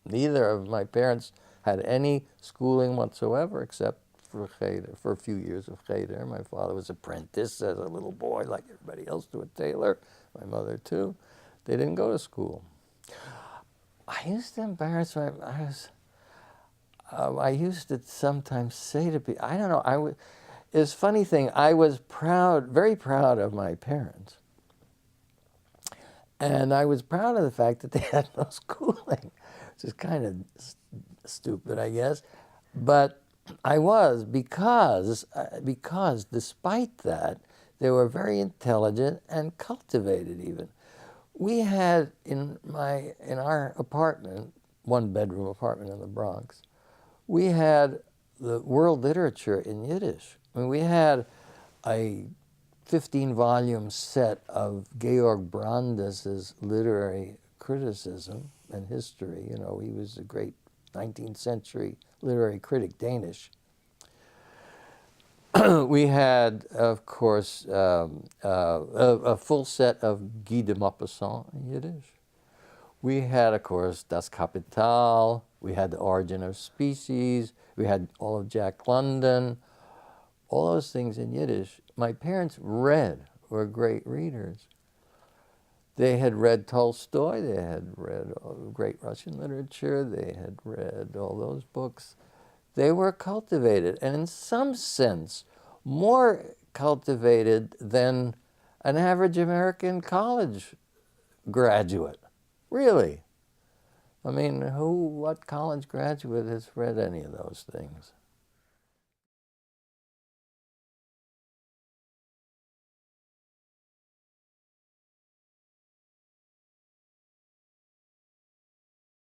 Neither of my parents had any schooling whatsoever except for cheder, for a few years of cheder. My father was apprenticed as a little boy, like everybody else, to a tailor. My mother too. They didn't go to school. I used to embarrass my. I used to sometimes say to people, I don't know. It's a funny thing. I was proud, very proud of my parents. And I was proud of the fact that they had no schooling, which is kind of stupid, I guess. But I was because despite that, they were very intelligent and cultivated even. We had in our apartment, one-bedroom apartment in the Bronx, we had the world literature in Yiddish. I mean, we had a 15-volume set of Georg Brandes's literary criticism and history. You know, he was a great 19th century literary critic, Danish. We had, of course, a full set of Guy de Maupassant in Yiddish. We had, of course, Das Kapital. We had The Origin of Species. We had all of Jack London. All those things in Yiddish. My parents were great readers. They had read Tolstoy. They had read great Russian literature. They had read all those books. They were cultivated, and in some sense, more cultivated than an average American college graduate. Really. I mean, what college graduate has read any of those things?